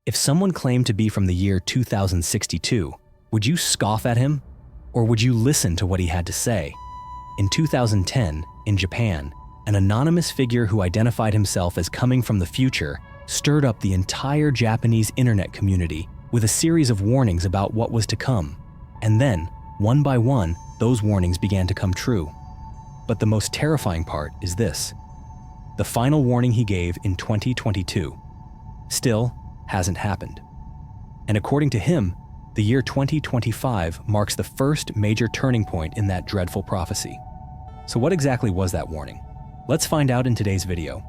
If someone claimed to be from the year 2062, would you scoff at him? Or would you listen to what he had to say? In 2010, in Japan, an anonymous figure who identified himself as coming from the future stirred up the entire Japanese internet community with a series of warnings about what was to come. And then, one by one, those warnings began to come true. But the most terrifying part is this: the final warning he gave in 2022 still hasn't happened. And according to him, the year 2025 marks the first major turning point in that dreadful prophecy. So what exactly was that warning? Let's find out in today's video.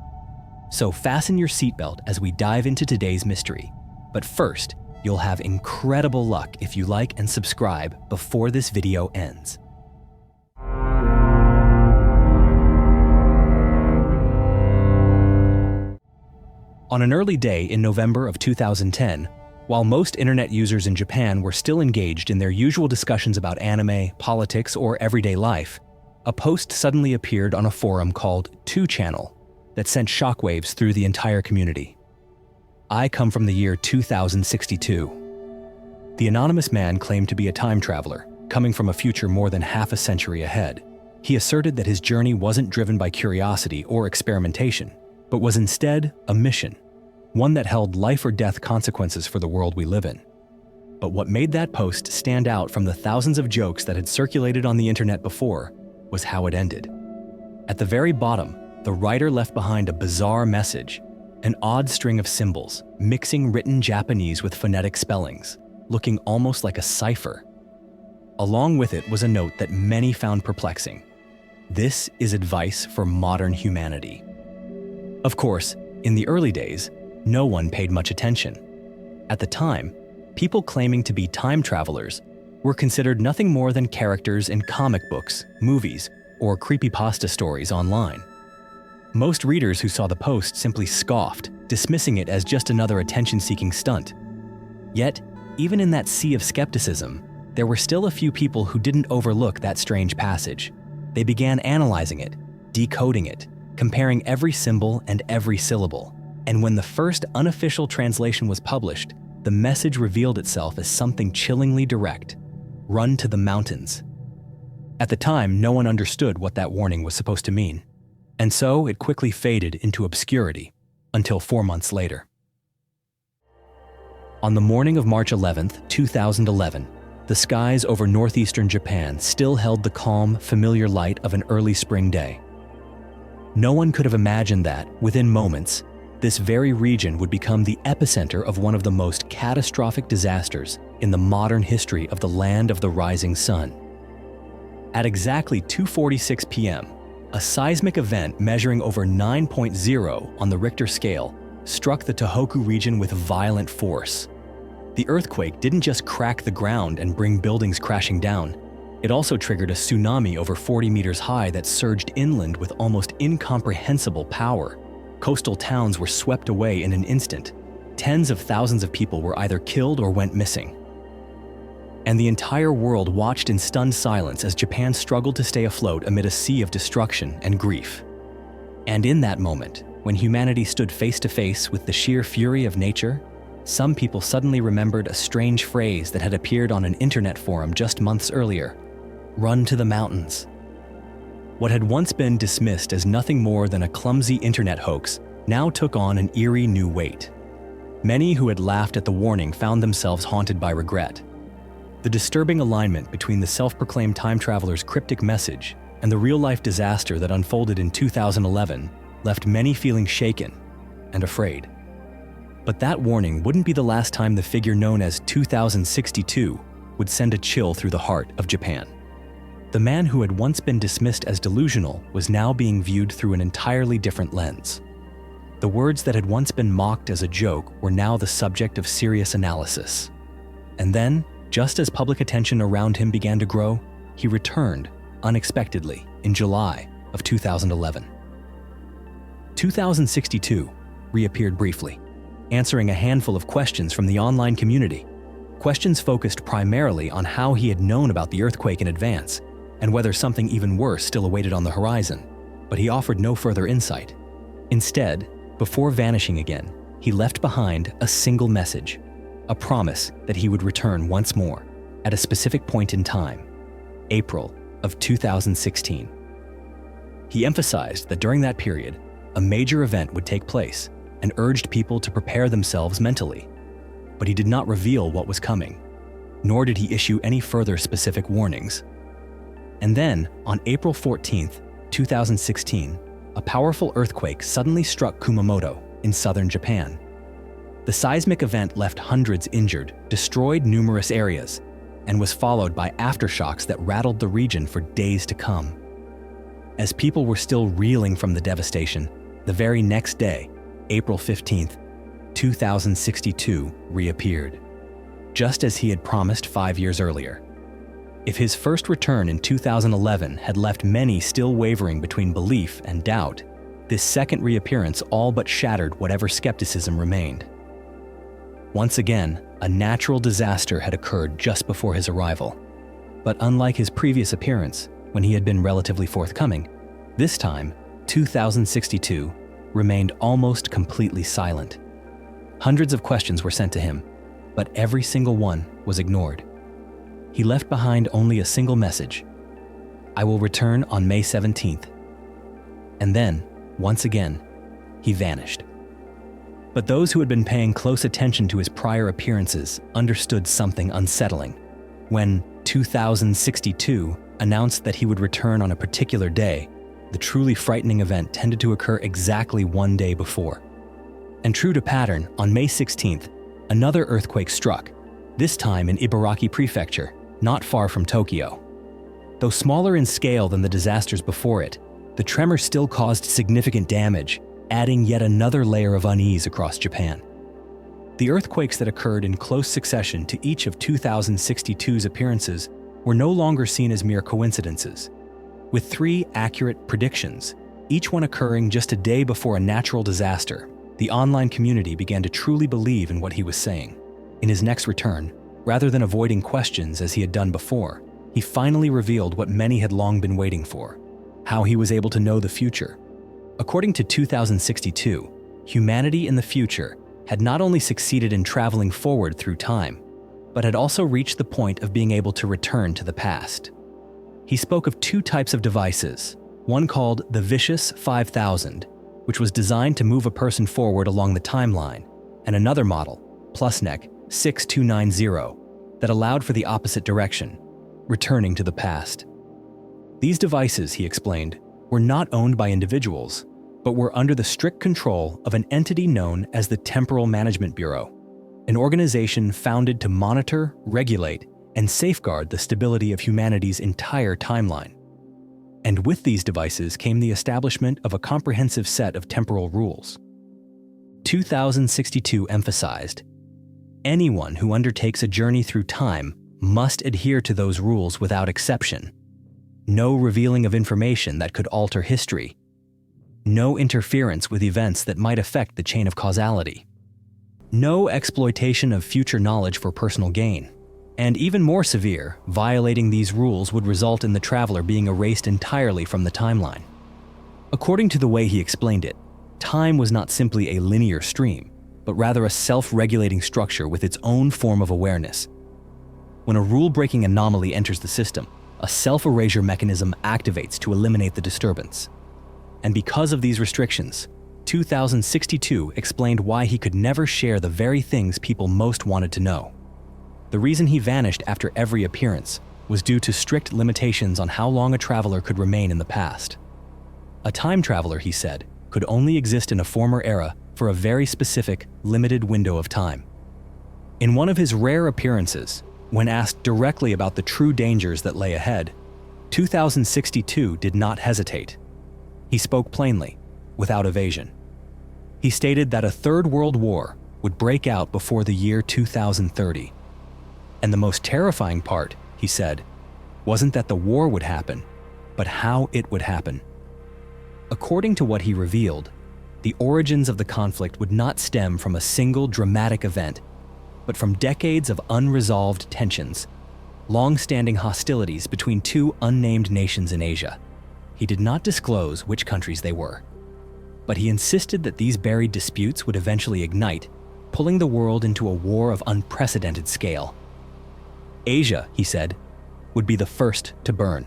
So fasten your seatbelt as we dive into today's mystery. But first, you'll have incredible luck if you like and subscribe before this video ends. On an early day in November of 2010, while most internet users in Japan were still engaged in their usual discussions about anime, politics, or everyday life, a post suddenly appeared on a forum called 2channel that sent shockwaves through the entire community. I come from the year 2062. The anonymous man claimed to be a time traveler, coming from a future more than half a century ahead. He asserted that his journey wasn't driven by curiosity or experimentation, but was instead a mission, one that held life or death consequences for the world we live in. But what made that post stand out from the thousands of jokes that had circulated on the internet before was how it ended. At the very bottom, the writer left behind a bizarre message, an odd string of symbols, mixing written Japanese with phonetic spellings, looking almost like a cipher. Along with it was a note that many found perplexing. This is advice for modern humanity. Of course, in the early days, no one paid much attention. At the time, people claiming to be time travelers were considered nothing more than characters in comic books, movies, or creepypasta stories online. Most readers who saw the post simply scoffed, dismissing it as just another attention-seeking stunt. Yet, even in that sea of skepticism, there were still a few people who didn't overlook that strange passage. They began analyzing it, decoding it, comparing every symbol and every syllable. And when the first unofficial translation was published, the message revealed itself as something chillingly direct: run to the mountains. At the time, no one understood what that warning was supposed to mean. And so it quickly faded into obscurity until 4 months later. On the morning of March 11th, 2011, the skies over northeastern Japan still held the calm, familiar light of an early spring day. No one could have imagined that, within moments, this very region would become the epicenter of one of the most catastrophic disasters in the modern history of the land of the rising sun. At exactly 2:46 p.m., a seismic event measuring over 9.0 on the Richter scale struck the Tohoku region with violent force. The earthquake didn't just crack the ground and bring buildings crashing down. It also triggered a tsunami over 40 meters high that surged inland with almost incomprehensible power. Coastal towns were swept away in an instant. Tens of thousands of people were either killed or went missing. And the entire world watched in stunned silence as Japan struggled to stay afloat amid a sea of destruction and grief. And in that moment, when humanity stood face to face with the sheer fury of nature, some people suddenly remembered a strange phrase that had appeared on an internet forum just months earlier: run to the mountains. What had once been dismissed as nothing more than a clumsy internet hoax now took on an eerie new weight. Many who had laughed at the warning found themselves haunted by regret. The disturbing alignment between the self-proclaimed time traveler's cryptic message and the real-life disaster that unfolded in 2011 left many feeling shaken and afraid. But that warning wouldn't be the last time the figure known as 2062 would send a chill through the heart of Japan. The man who had once been dismissed as delusional was now being viewed through an entirely different lens. The words that had once been mocked as a joke were now the subject of serious analysis. And then, just as public attention around him began to grow, he returned unexpectedly in July of 2011. 2062 reappeared briefly, answering a handful of questions from the online community. Questions focused primarily on how he had known about the earthquake in advance and whether something even worse still awaited on the horizon, but he offered no further insight. Instead, before vanishing again, he left behind a single message, a promise that he would return once more at a specific point in time, April of 2016. He emphasized that during that period, a major event would take place and urged people to prepare themselves mentally. But he did not reveal what was coming, nor did he issue any further specific warnings. And then, on April 14th, 2016, a powerful earthquake suddenly struck Kumamoto in southern Japan. The seismic event left hundreds injured, destroyed numerous areas, and was followed by aftershocks that rattled the region for days to come. As people were still reeling from the devastation, the very next day, April 15th, 2062 reappeared, just as he had promised 5 years earlier. If his first return in 2011 had left many still wavering between belief and doubt, this second reappearance all but shattered whatever skepticism remained. Once again, a natural disaster had occurred just before his arrival. But unlike his previous appearance, when he had been relatively forthcoming, this time, 2062 remained almost completely silent. Hundreds of questions were sent to him, but every single one was ignored. He left behind only a single message: "I will return on May 17th. And then, once again, he vanished. But those who had been paying close attention to his prior appearances understood something unsettling. When 2062 announced that he would return on a particular day, the truly frightening event tended to occur exactly one day before. And true to pattern, on May 16th, another earthquake struck, this time in Ibaraki Prefecture, not far from Tokyo. Though smaller in scale than the disasters before it, the tremor still caused significant damage, adding yet another layer of unease across Japan. The earthquakes that occurred in close succession to each of 2062's appearances were no longer seen as mere coincidences. With 3 accurate predictions, each one occurring just a day before a natural disaster, the online community began to truly believe in what he was saying. In his next return, rather than avoiding questions as he had done before, he finally revealed what many had long been waiting for: how he was able to know the future. According to 2062, humanity in the future had not only succeeded in traveling forward through time, but had also reached the point of being able to return to the past. He spoke of 2 types of devices, one called the Vicious 5000, which was designed to move a person forward along the timeline, and another model, Plusnek 6290, that allowed for the opposite direction, returning to the past. These devices, he explained, were not owned by individuals, but were under the strict control of an entity known as the Temporal Management Bureau, an organization founded to monitor, regulate, and safeguard the stability of humanity's entire timeline. And with these devices came the establishment of a comprehensive set of temporal rules. 2062 emphasized, anyone who undertakes a journey through time must adhere to those rules without exception. No revealing of information that could alter history. No interference with events that might affect the chain of causality. No exploitation of future knowledge for personal gain. And even more severe, violating these rules would result in the traveler being erased entirely from the timeline. According to the way he explained it, time was not simply a linear stream, but rather a self-regulating structure with its own form of awareness. When a rule-breaking anomaly enters the system, a self-erasure mechanism activates to eliminate the disturbance. And because of these restrictions, 2062 explained why he could never share the very things people most wanted to know. The reason he vanished after every appearance was due to strict limitations on how long a traveler could remain in the past. A time traveler, he said, could only exist in a former era for a very specific, limited window of time. In one of his rare appearances, when asked directly about the true dangers that lay ahead, 2062 did not hesitate. He spoke plainly, without evasion. He stated that a third world war would break out before the year 2030. And the most terrifying part, he said, wasn't that the war would happen, but how it would happen. According to what he revealed, the origins of the conflict would not stem from a single dramatic event, but from decades of unresolved tensions, long-standing hostilities between 2 unnamed nations in Asia. He did not disclose which countries they were. but he insisted that these buried disputes would eventually ignite, pulling the world into a war of unprecedented scale. Asia, he said, would be the first to burn.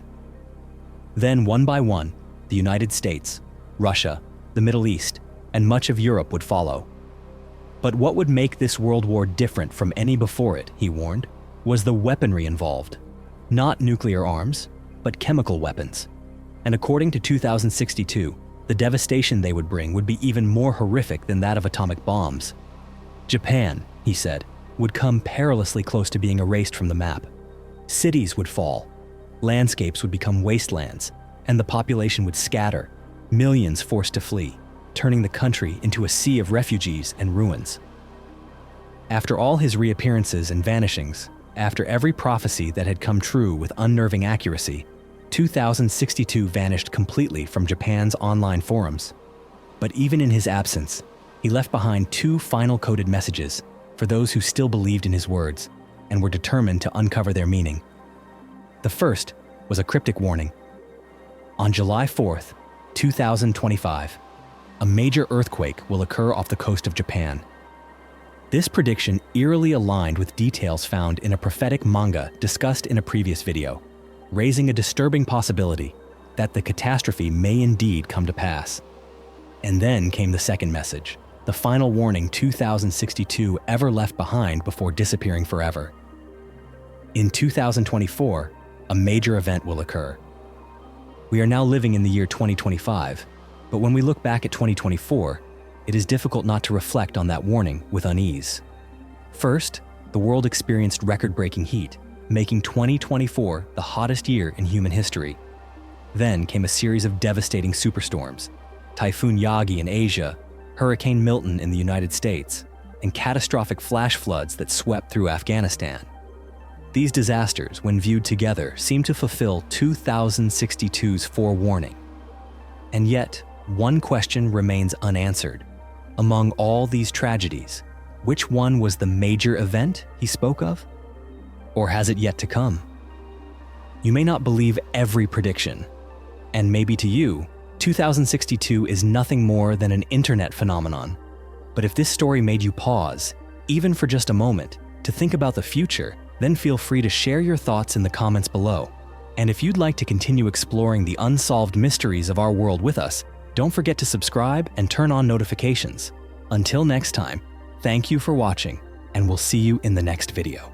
Then, one by one, the United States, Russia, the Middle East, and much of Europe would follow. But what would make this world war different from any before it, he warned, was the weaponry involved. Not nuclear arms, but chemical weapons. And according to 2062, the devastation they would bring would be even more horrific than that of atomic bombs. Japan, he said, would come perilously close to being erased from the map. Cities would fall, landscapes would become wastelands, and the population would scatter, millions forced to flee, turning the country into a sea of refugees and ruins. After all his reappearances and vanishings, after every prophecy that had come true with unnerving accuracy, 2062 vanished completely from Japan's online forums. But even in his absence, he left behind two final coded messages for those who still believed in his words and were determined to uncover their meaning. The first was a cryptic warning. On July 4th, 2025, a major earthquake will occur off the coast of Japan. This prediction eerily aligned with details found in a prophetic manga discussed in a previous video, raising a disturbing possibility that the catastrophe may indeed come to pass. And then came the second message, the final warning 2062 ever left behind before disappearing forever. In 2024, a major event will occur. We are now living in the year 2025, but when we look back at 2024, it is difficult not to reflect on that warning with unease. First, the world experienced record-breaking heat, making 2024 the hottest year in human history. Then came a series of devastating superstorms, Typhoon Yagi in Asia, Hurricane Milton in the United States, and catastrophic flash floods that swept through Afghanistan. These disasters, when viewed together, seem to fulfill 2062's forewarning. And yet, one question remains unanswered. Among all these tragedies, which one was the major event he spoke of? Or has it yet to come? You may not believe every prediction, and maybe to you, 2062 is nothing more than an internet phenomenon. But if this story made you pause, even for just a moment, to think about the future, then feel free to share your thoughts in the comments below. And if you'd like to continue exploring the unsolved mysteries of our world with us, don't forget to subscribe and turn on notifications. Until next time, thank you for watching, and we'll see you in the next video.